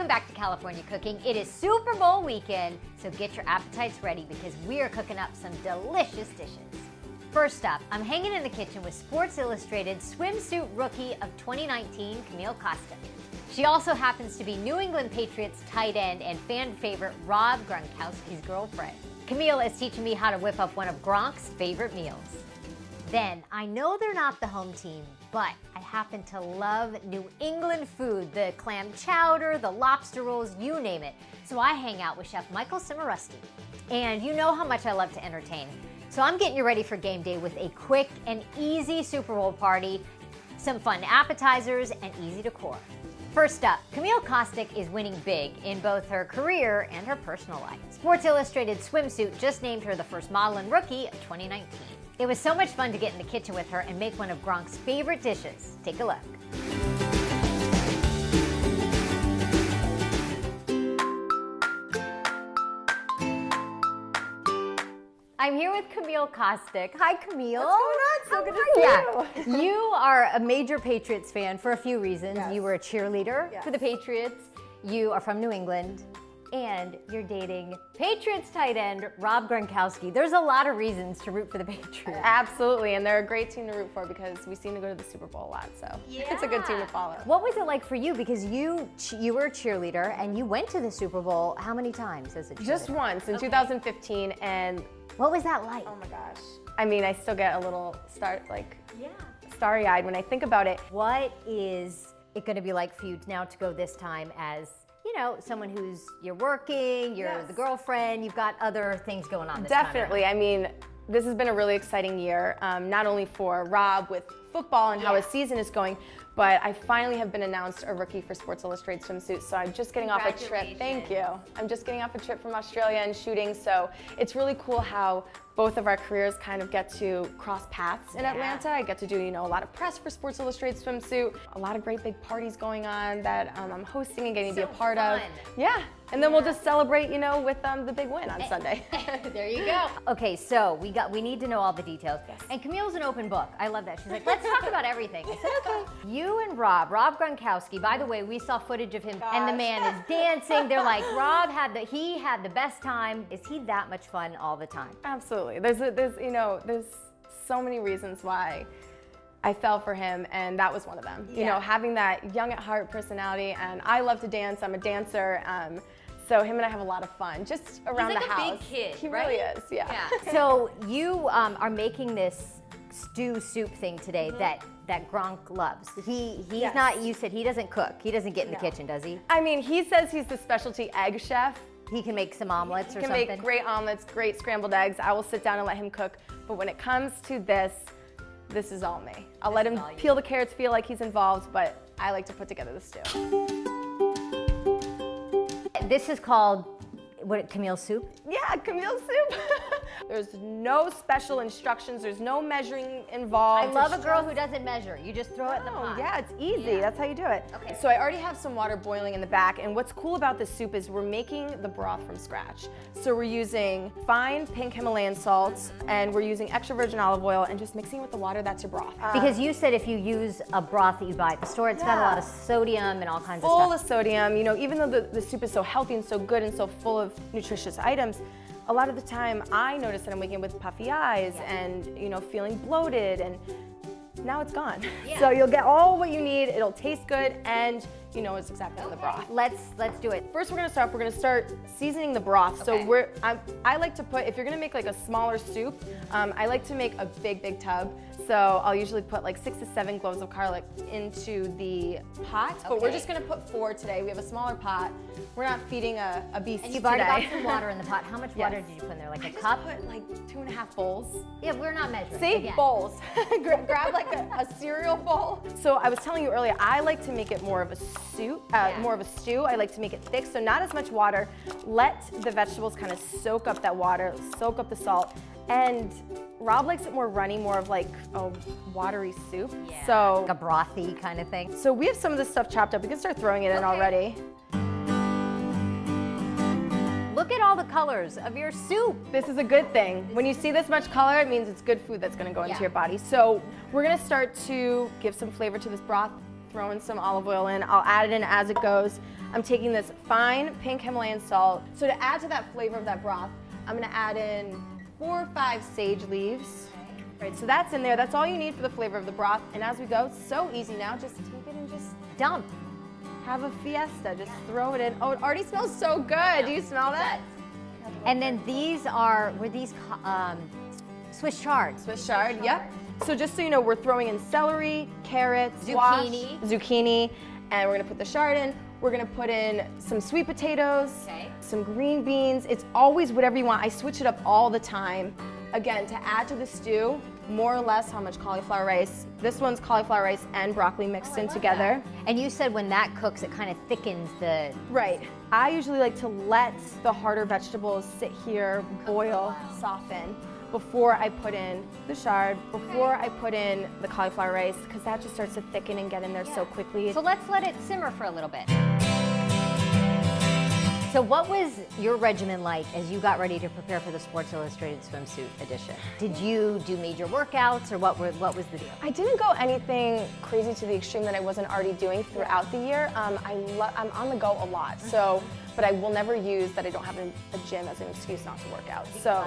back to California Cooking. It is Super Bowl weekend, so get your appetites ready because we are cooking up some delicious dishes. First up, I'm hanging in the kitchen with Sports Illustrated swimsuit rookie of 2019, Camille Kostek. She also happens to be New England Patriots tight end and fan favorite Rob Gronkowski's girlfriend. Camille is teaching me how to whip up one of Gronk's favorite meals. Then, I know they're not the home team, but I happen to love New England food, the clam chowder, the lobster rolls, you name it. So I hang out with Chef Michael Cimarusti. And you know how much I love to entertain. So I'm getting you ready for game day with a quick and easy Super Bowl party, some fun appetizers, and easy decor. First up, Camille Kostik is winning big in both her career and her personal life. Sports Illustrated swimsuit just named her the first model and rookie of 2019. It was so much fun to get in the kitchen with her and make one of Gronk's favorite dishes. Take a look. I'm here with Camille Kostik. Hi, Camille. What's going on? So good to see you. You are a major Patriots fan for a few reasons. Yes. You were a cheerleader Yes. for the Patriots. You are from New England. And you're dating Patriots tight end Rob Gronkowski. There's a lot of reasons to root for the Patriots. Absolutely, and they're a great team to root for because we seem to go to the Super Bowl a lot, so it's a good team to follow. What was it like for you? Because you were a cheerleader and you went to the Super Bowl how many times as a cheerleader? Just once in 2015, and what was that like? oh my gosh. I mean, I still get a little starry-eyed when I think about it. What is it going to be like for you now to go this time as, you know, someone you're working, you're Yes. the girlfriend, you've got other things going on this Definitely. I mean, this has been a really exciting year, not only for Rob with football and how his season is going, but I finally have been announced a rookie for Sports Illustrated swimsuit, so I'm just getting off a trip. Thank you. I'm just getting off a trip from Australia and shooting, so it's really cool how both of our careers kind of get to cross paths in Atlanta. I get to do, you know, a lot of press for Sports Illustrated swimsuit, a lot of great big parties going on that I'm hosting and getting to be a part of. Yeah, and then we'll just celebrate, you know, with the big win on Sunday. There you go. Okay, so we need to know all the details. Yes. And Camille's an open book. I love that. She's like, let's talk about everything. I said, okay. You and Rob Gronkowski, by the way, we saw footage of him and the man is dancing. They're like, Rob had the best time. Is he that much fun all the time? Absolutely. There's so many reasons why I fell for him, and that was one of them. You know, having that young at heart personality, and I love to dance. I'm a dancer. So him and I have a lot of fun just around the house. He's like a big kid, He right? really is, yeah. So you are making this stew soup thing today that Gronk loves. He's not, you said he doesn't cook. He doesn't get in the kitchen, does he? I mean, he says he's the specialty egg chef. He can make some omelets or He can something. make great omelets, great scrambled eggs. I will sit down and let him cook. But when it comes to this is all me. I'll let him peel the carrots, feel like he's involved, but I like to put together the stew. This is called, Camille soup? Yeah, Camille soup. There's no special instructions. There's no measuring involved. I love a girl who doesn't measure. You just throw it in the pot. Yeah, it's easy. That's how you do it. Okay. So I already have some water boiling in the back, and what's cool about this soup is we're making the broth from scratch. So we're using fine pink Himalayan salts, and we're using extra virgin olive oil, and just mixing it with the water. That's your broth. Because you said if you use a broth that you buy at the store, it's got a lot of sodium and all kinds of stuff. Full of sodium. You know, even though the soup is so healthy and so good and so full of nutritious items, a lot of the time I notice that I'm waking up with puffy eyes and, you know, feeling bloated, and now it's gone. So you'll get all what you need. It'll taste good, and you know it's exactly in the broth. Let's do it. First, we're gonna start seasoning the broth. So I like to put, if you're gonna make like a smaller soup, I like to make a big tub. So I'll usually put like 6 to 7 cloves of garlic into the pot, but we're just gonna put 4 today. We have a smaller pot. We're not feeding a beast And you've today. already got some water in the pot. How much water did you put in there? Like a cup? I put like 2.5 bowls. Yeah, we're not measuring. Save again. bowls. Grab like a cereal bowl. So I was telling you earlier, I like to make it more of a soup, more of a stew. I like to make it thick, so not as much water. Let the vegetables kind of soak up that water, soak up the salt. And Rob likes it more runny, more of like a watery soup. Yeah, so like a brothy kind of thing. So we have some of this stuff chopped up. We can start throwing it in already. Look at all the colors of your soup. This is a good thing. When you see this much color, it means it's good food that's gonna go into your body. So we're gonna start to give some flavor to this broth, throw in some olive oil in. I'll add it in as it goes. I'm taking this fine pink Himalayan salt. So to add to that flavor of that broth, I'm gonna add in 4 or 5 sage leaves. Right, so that's in there. That's all you need for the flavor of the broth. And as we go, so easy now. Just take it and just Dump. have a fiesta. Just throw it in. Oh, it already smells so good. Do you smell that? And then were these Swiss chard? Swiss chard, yep. So just so you know, we're throwing in celery, carrots, squash, zucchini, and we're gonna put the chard in. We're gonna put in some sweet potatoes, some green beans. It's always whatever you want. I switch it up all the time. Again, to add to the stew, more or less how much cauliflower rice. This one's cauliflower rice and broccoli mixed in together. And you said when that cooks, it kind of thickens the... Right. I usually like to let the harder vegetables sit here, boil, soften, before I put in the chard, before I put in the cauliflower rice, because that just starts to thicken and get in there so quickly. So let's let it simmer for a little bit. So what was your regimen like as you got ready to prepare for the Sports Illustrated swimsuit edition? Did you do major workouts, or what was the deal? I didn't go anything crazy to the extreme that I wasn't already doing throughout the year. I'm on the go a lot, so, but I will never use that I don't have a gym as an excuse not to work out. So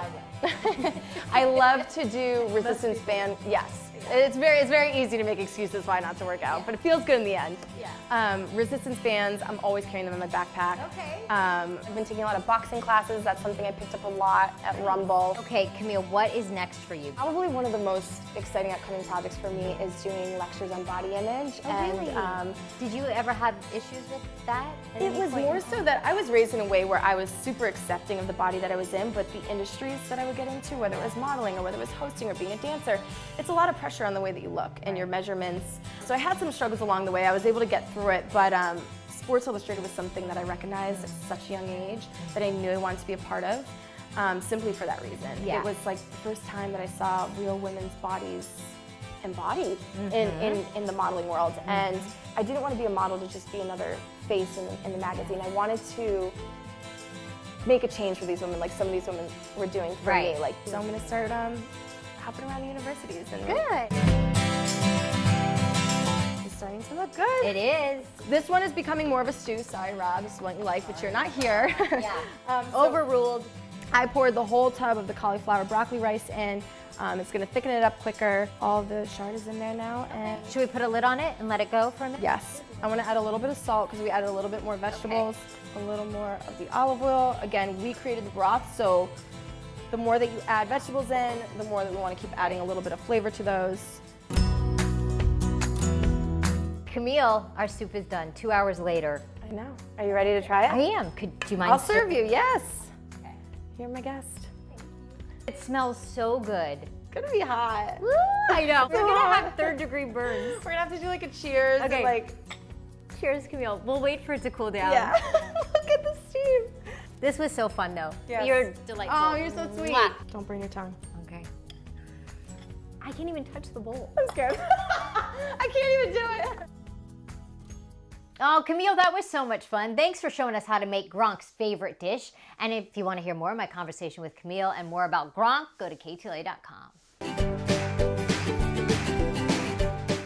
I love to do resistance band, yes. It's very easy to make excuses why not to work out, but it feels good in the end. Resistance bands, I'm always carrying them in my backpack. I've been taking a lot of boxing classes. That's something I picked up a lot at Rumble. Okay, Camille, what is next for you? Probably one of the most exciting upcoming projects for me is doing lectures on body image. Really? Did you ever have issues with that? It was more so that I was raised in a way where I was super accepting of the body that I was in, but the industries that I would get into, whether it was modeling or whether it was hosting or being a dancer, it's a lot of pressure on the way that you look and your measurements. So I had some struggles along the way. I was able to get through it, but Sports Illustrated was something that I recognized at such a young age that I knew I wanted to be a part of, simply for that reason. It was like the first time that I saw real women's bodies embodied in the modeling world. And I didn't want to be a model to just be another face in the magazine. I wanted to make a change for these women, like some of these women were doing for me. Like, so I'm going to start hopping around the universities. And Good. It's starting to look good. It is. This one is becoming more of a stew. Sorry, Rob, this is what you like, but you're not here. Overruled. I poured the whole tub of the cauliflower broccoli rice in. It's going to thicken it up quicker. All the chard is in there now. And should we put a lid on it and let it go for a minute? Yes. I want to add a little bit of salt because we added a little bit more vegetables, a little more of the olive oil. Again, we created the broth, so the more that you add vegetables in, the more that we want to keep adding a little bit of flavor to those. Camille, our soup is done 2 hours later. I know. Are you ready to try it? I am. Do you mind? I'll serve you, yes. Okay. You're my guest. It smells so good. It's gonna be hot. Woo, I know. We're gonna have third-degree burns. We're gonna have to do like a cheers. Okay. And like, cheers, Camille. We'll wait for it to cool down. Yeah. Look at the steam. This was so fun, though. Yes. You're delightful. Oh, you're so sweet. Mwah. Don't burn your tongue. Okay. I can't even touch the bowl. I'm scared. I can't even do it. Oh, Camille, that was so much fun. Thanks for showing us how to make Gronk's favorite dish. And if you want to hear more of my conversation with Camille and more about Gronk, go to KTLA.com.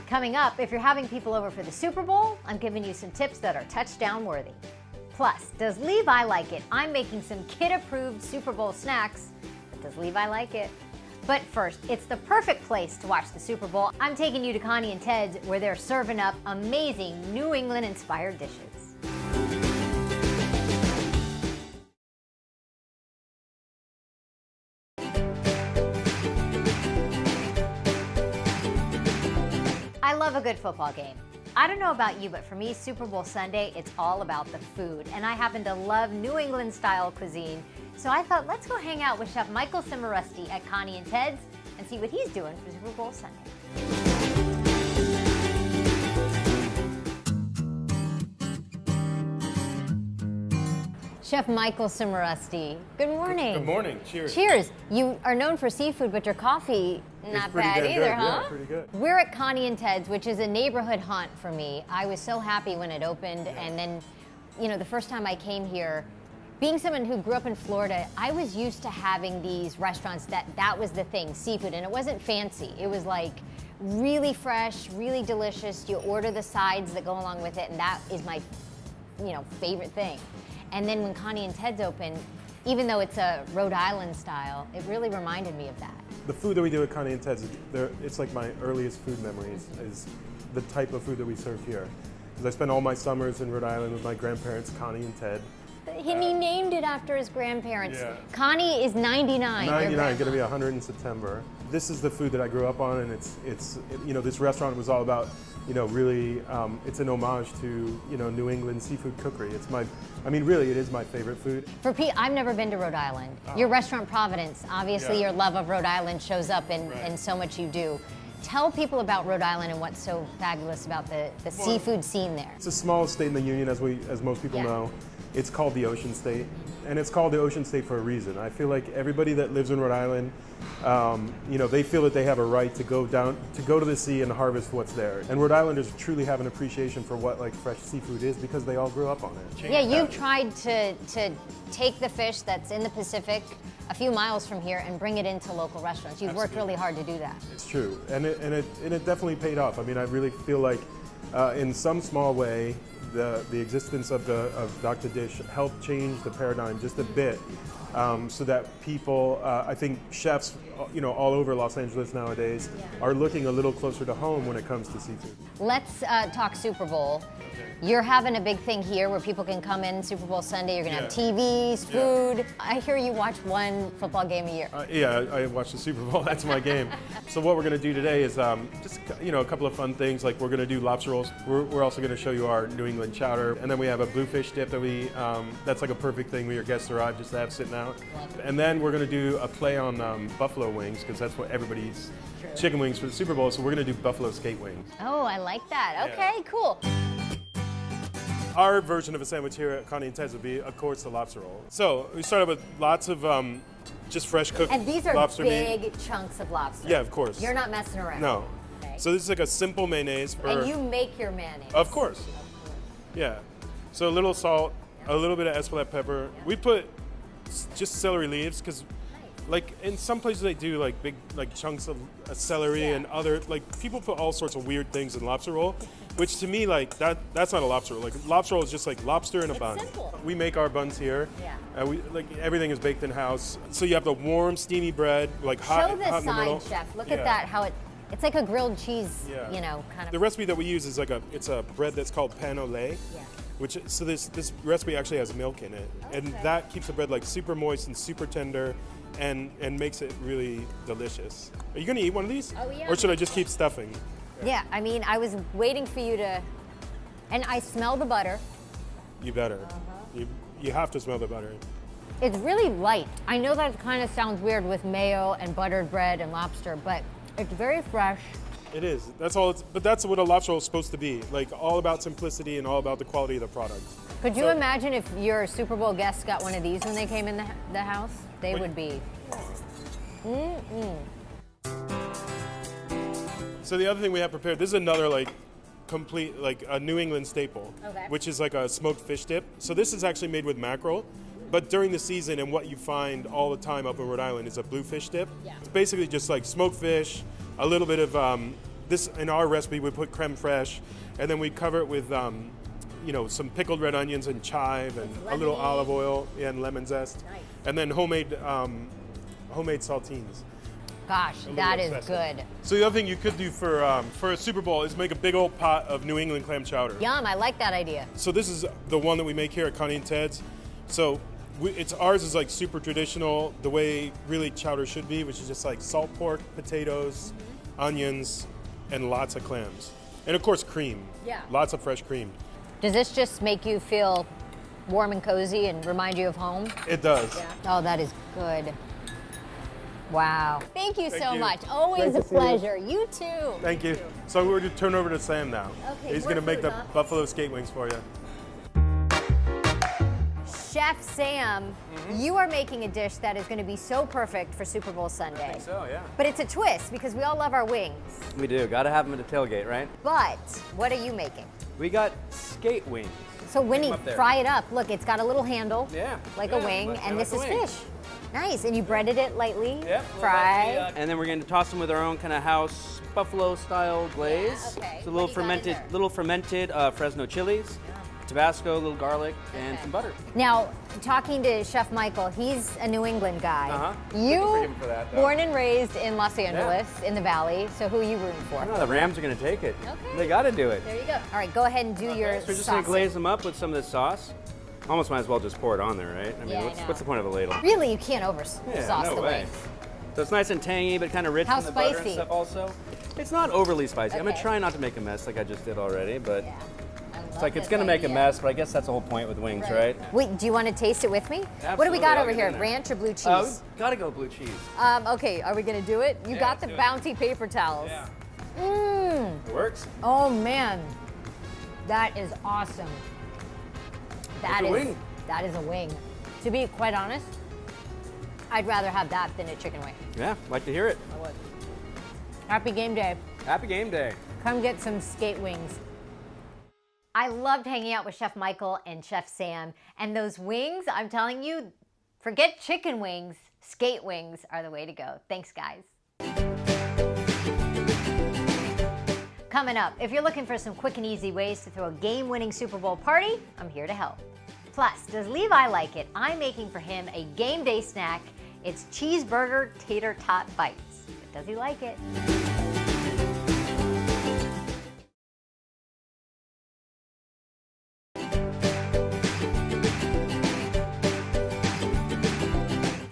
Coming up, if you're having people over for the Super Bowl, I'm giving you some tips that are touchdown worthy. Plus, does Levi like it? I'm making some kid-approved Super Bowl snacks, but does Levi like it? But first, it's the perfect place to watch the Super Bowl. I'm taking you to Connie and Ted's, where they're serving up amazing New England-inspired dishes. I love a good football game. I don't know about you, but for me, Super Bowl Sunday, it's all about the food. And I happen to love New England-style cuisine. So I thought, let's go hang out with Chef Michael Cimarusti at Connie and Ted's and see what he's doing for Super Bowl Sunday. Chef Michael Cimarusti, good morning. Good morning. Cheers. Cheers. You are known for seafood, but your coffee, not bad either, huh? Yeah, pretty good. We're at Connie and Ted's, which is a neighborhood haunt for me. I was so happy when it opened, and then, you know, the first time I came here, being someone who grew up in Florida, I was used to having these restaurants that was the thing, seafood, and it wasn't fancy. It was like really fresh, really delicious. You order the sides that go along with it, and that is my favorite thing. And then when Connie and Ted's opened, even though it's a Rhode Island style, it really reminded me of that. The food that we do at Connie and Ted's, it's like my earliest food memories, is the type of food that we serve here. Because I spent all my summers in Rhode Island with my grandparents, Connie and Ted. He named it after his grandparents. Yeah. Connie is 99. 99, gonna be 100 in September. This is the food that I grew up on, and it's this restaurant was all about, really, it's an homage to, New England seafood cookery. Really, it is my favorite food. For Pete, I've never been to Rhode Island. Your restaurant Providence, obviously your love of Rhode Island shows up in so much you do. Tell people about Rhode Island and what's so fabulous about the seafood scene there. It's the smallest state in the union, as most people know. It's called the Ocean State, and it's called the Ocean State for a reason. I feel like everybody that lives in Rhode Island, they feel that they have a right to go to the sea and harvest what's there. And Rhode Islanders truly have an appreciation for what fresh seafood is because they all grew up on it. Yeah, you've tried to take the fish that's in the Pacific a few miles from here and bring it into local restaurants. You've worked really hard to do that. It's true, and it definitely paid off. I really feel like in some small way, the existence of Dr. Dish helped change the paradigm just a bit, so that people, I think chefs, all over Los Angeles nowadays, are looking a little closer to home when it comes to seafood. Let's talk Super Bowl. You're having a big thing here where people can come in Super Bowl Sunday. You're going to have TVs, food. I hear you watch one football game a year. I watch the Super Bowl. That's my game. So what we're going to do today is just a couple of fun things. Like we're going to do lobster rolls. We're also going to show you our New England chowder, and then we have a bluefish dip that that's like a perfect thing when your guests arrive just to have sitting out. And then we're going to do a play on buffalo wings because that's what everybody eats. Chicken wings for the Super Bowl. So we're going to do buffalo skate wings. Oh, I like that. Okay, cool. Our version of a sandwich here at Connie and Ted's would be, of course, the lobster roll. So we started with lots of just fresh cooked lobster meat. And these are big chunks of lobster. Yeah, of course. You're not messing around. No. Okay. So this is like a simple mayonnaise. And you make your mayonnaise. Of course. Yeah. So a little salt, a little bit of Espelette pepper. We put just celery leaves because in some places they do big chunks of celery and other people put all sorts of weird things in lobster roll, which to me that's not a lobster roll. Lobster roll is just lobster in a bun. Simple. We make our buns here. Yeah. We everything is baked in house. So you have the warm steamy bread hot. Show this hot in the middle. side, chef. Look at that. How it's like a grilled cheese. Kind of. The recipe that we use is it's a bread that's called pain au lait. Yeah. This recipe actually has milk in it, and that keeps the bread super moist and super tender. And makes it really delicious. Are you gonna eat one of these? Oh, yeah. Or should I just keep stuffing? Yeah, I was waiting for you to, and I smell the butter. You better. You have to smell the butter. It's really light. I know that kind of sounds weird with mayo and buttered bread and lobster, but it's very fresh. It is. That's all. But that's what a lobster roll is supposed to be. All about simplicity and all about the quality of the product. Could you imagine if your Super Bowl guests got one of these when they came in the house? They would be. So the other thing we have prepared, this is another complete a New England staple, which is a smoked fish dip. So this is actually made with mackerel, but during the season and what you find all the time up in Rhode Island is a bluefish dip. Yeah. It's basically just smoked fish, a little bit of this in our recipe we put creme fraiche, and then we cover it with some pickled red onions and chive and a little olive oil and lemon zest. Nice. And then homemade saltines. Gosh, that is good. So the other thing you could do for a Super Bowl is make a big old pot of New England clam chowder. Yum, I like that idea. So this is the one that we make here at Connie and Ted's. So ours is super traditional, the way really chowder should be, which is just salt pork, potatoes, onions, and lots of clams. And of course cream. Yeah. Lots of fresh cream. Does this just make you feel warm and cozy and remind you of home? It does. Yeah. Oh, that is good. Wow. Thank you so much. Always a pleasure. You too. Thank you. So we're going to turn over to Sam now. Okay. He's going to make the buffalo skate wings for you. Chef Sam, you are making a dish that is going to be so perfect for Super Bowl Sunday. I think so, yeah. But it's a twist because we all love our wings. We do. Got to have them at the tailgate, right? But what are you making? We got skate wings. So Winnie, fry it up. Look, it's got a little handle, like a wing, and this is fish. Nice, and you breaded it lightly, fried. And then we're going to toss them with our own kind of house buffalo-style glaze. Yeah, okay. So little fermented Fresno chilies. Tabasco, a little garlic, and some butter. Now, talking to Chef Michael, he's a New England guy. Looking for You, him for that, though. born and raised in Los Angeles, in the Valley, so who are you rooting for? No, the Rams are going to take it. Okay. They got to do it. There you go. All right, go ahead and do your So we're just going sausage. to glaze them up with some of this sauce. Almost might as well just pour it on there, right? I mean, Yeah, I know. what's the point of a ladle? Really, you can't sauce no the way. wings. So it's nice and tangy, but kind of rich How in the butter and spicy? stuff also. It's not overly spicy. I'm going Okay. to try not to make a mess like I just did already, but Yeah. it's like it's going to make a mess, but I guess that's the whole point with wings, right? Wait, do you want to taste it with me? What do we Absolutely, got I'll over get here? in there. Ranch or blue cheese? We got to go blue cheese. Okay, are we gonna do it? You Yeah, got let's the do it. bounty paper towels. Yeah. Mmm. It works. Oh man, that is awesome. It's a wing. That is a wing. To be quite honest, I'd rather have that than a chicken wing. Yeah, like to hear it. I would. Happy game day. Happy game day. Come get some skate wings. I loved hanging out with Chef Michael and Chef Sam, and those wings, I'm telling you, forget chicken wings, skate wings are the way to go. Thanks, guys. Coming up, if you're looking for some quick and easy ways to throw a game-winning Super Bowl party, I'm here to help. Plus, does Levi like it? I'm making for him a game day snack. It's cheeseburger tater tot bites. Does he like it?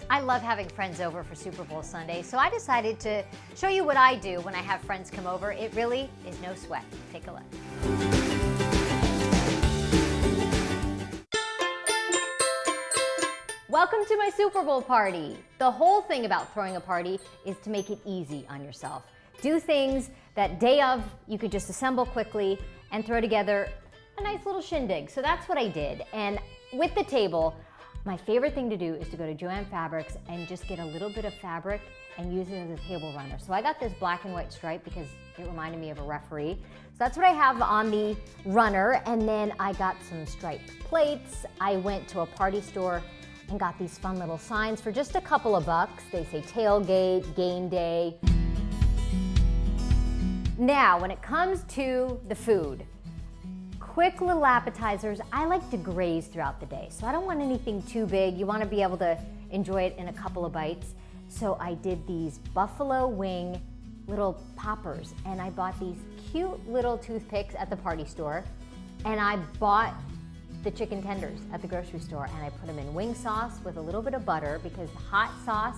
I love having friends over for Super Bowl Sunday, so I decided to show you what I do when I have friends come over. It really is no sweat. Take a look. Welcome to my Super Bowl party. The whole thing about throwing a party is to make it easy on yourself. Do things that day of you could just assemble quickly and throw together a nice little shindig. So that's what I did. And with the table, my favorite thing to do is to go to Joann Fabrics and just get a little bit of fabric and use it as a table runner. So I got this black and white stripe because it reminded me of a referee. So that's what I have on the runner. And then I got some striped plates. I went to a party store and got these fun little signs for just a couple of bucks. They say tailgate, game day. Now, when it comes to the food, quick little appetizers, I like to graze throughout the day. So I don't want anything too big. You want to be able to enjoy it in a couple of bites. So I did these buffalo wing little poppers, and I bought these cute little toothpicks at the party store, and I bought the chicken tenders at the grocery store, and I put them in wing sauce with a little bit of butter because the hot sauce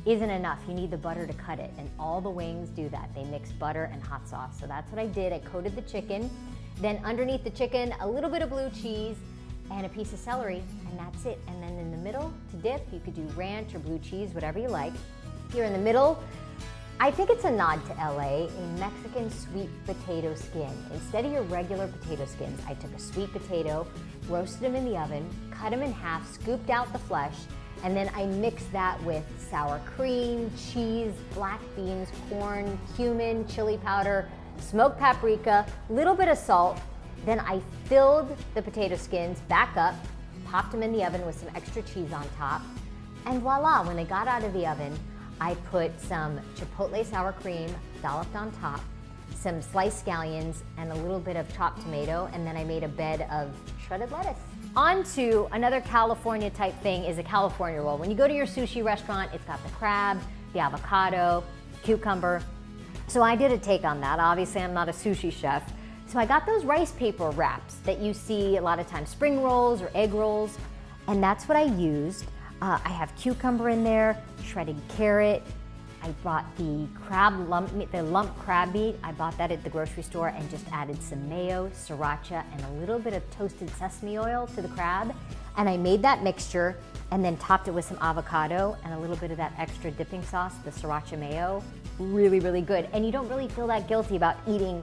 isn't enough. You need the butter to cut it, and all the wings do that. They mix butter and hot sauce. So that's what I did. I coated the chicken. Then underneath the chicken, a little bit of blue cheese and a piece of celery, and that's it. And then in the middle, to dip, you could do ranch or blue cheese, whatever you like. Here in the middle, I think it's a nod to LA, a Mexican sweet potato skin. Instead of your regular potato skins, I took a sweet potato, roasted them in the oven, cut them in half, scooped out the flesh, and then I mixed that with sour cream, cheese, black beans, corn, cumin, chili powder, smoked paprika, little bit of salt. Then I filled the potato skins back up, popped them in the oven with some extra cheese on top, and voila, when they got out of the oven, I put some chipotle sour cream dolloped on top, some sliced scallions, and a little bit of chopped tomato, and then I made a bed of shredded lettuce. On to another California type thing is a California roll. When you go to your sushi restaurant, it's got the crab, the avocado, cucumber. So I did a take on that. Obviously, I'm not a sushi chef. So I got those rice paper wraps that you see a lot of times, spring rolls or egg rolls, and that's what I used. I have cucumber in there, shredded carrot. I bought the lump crab meat. I bought that at the grocery store and just added some mayo, sriracha, and a little bit of toasted sesame oil to the crab. And I made that mixture and then topped it with some avocado and a little bit of that extra dipping sauce, the sriracha mayo. Really, really good. And you don't really feel that guilty about eating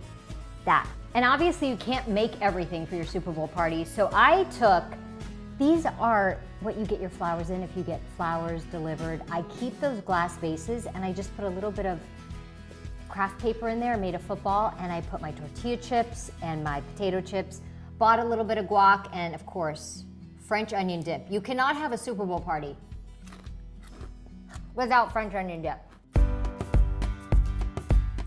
that. And obviously you can't make everything for your Super Bowl party. So I took, these are what you get your flowers in if you get flowers delivered. I keep those glass vases and I just put a little bit of craft paper in there, made a football, and I put my tortilla chips and my potato chips, bought a little bit of guac, and of course, French onion dip. You cannot have a Super Bowl party without French onion dip.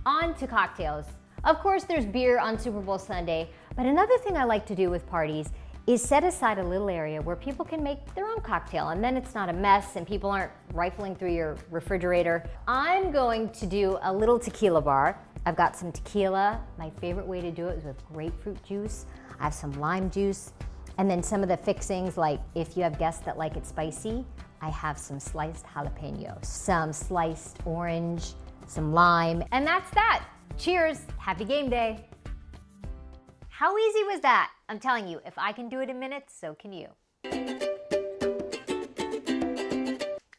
On to cocktails. Of course, there's beer on Super Bowl Sunday, but another thing I like to do with parties is set aside a little area where people can make their own cocktail, and then it's not a mess and people aren't rifling through your refrigerator. I'm going to do a little tequila bar. I've got some tequila. My favorite way to do it is with grapefruit juice. I have some lime juice, and then some of the fixings, like if you have guests that like it spicy, I have some sliced jalapeno, some sliced orange, some lime, and that's that. Cheers, happy game day. How easy was that? I'm telling you, if I can do it in minutes, so can you.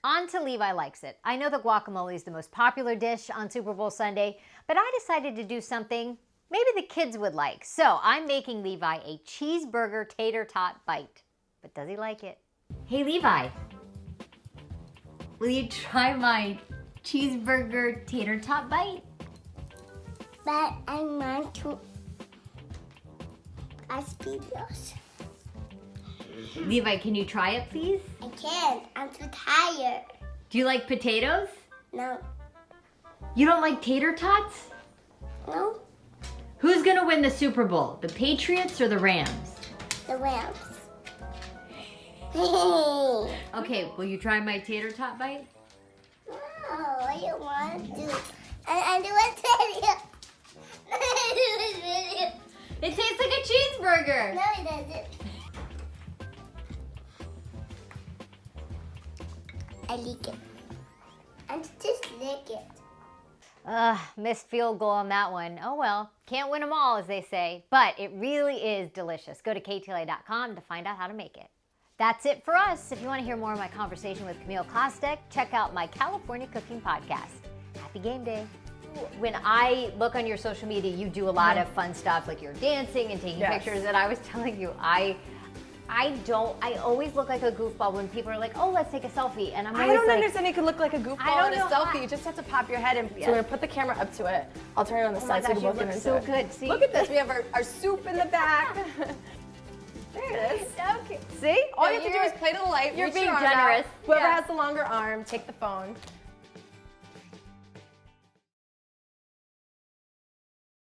On to Levi Likes It. I know that guacamole is the most popular dish on Super Bowl Sunday, but I decided to do something maybe the kids would like. So I'm making Levi a cheeseburger tater tot bite. But does he like it? Hey Levi, will you try my cheeseburger tater tot bite? But I want to ask videos. Levi, can you try it, please? I can't. I'm too tired. Do you like potatoes? No. You don't like tater tots? No. Who's gonna win the Super Bowl? The Patriots or the Rams? The Rams. Okay, will you try my tater tot bite? No, I don't want to. I do a video. It tastes like a cheeseburger. No, it doesn't. I lick it. I just lick it. Missed field goal on that one. Oh well, can't win them all, as they say. But it really is delicious. Go to ktla.com to find out how to make it. That's it for us. If you want to hear more of my conversation with Camille Kostek, check out my California Cooking Podcast. Happy game day. When I look on your social media, you do a lot of fun stuff, like you're dancing and taking pictures. And I was telling you, I always look like a goofball when people are like, oh, let's take a selfie. And I'm always I don't like, understand you can look like a goofball in a selfie. how. You just have to pop your head in. So we're gonna put the camera up to it. I'll turn it on the side so you can look into so it. good. See? Look at this. We have our soup in the back. There it is. Okay. See? All you have to do is play to the light. You're reach being your arm generous. out. Whoever Yeah. has the longer arm, take the phone.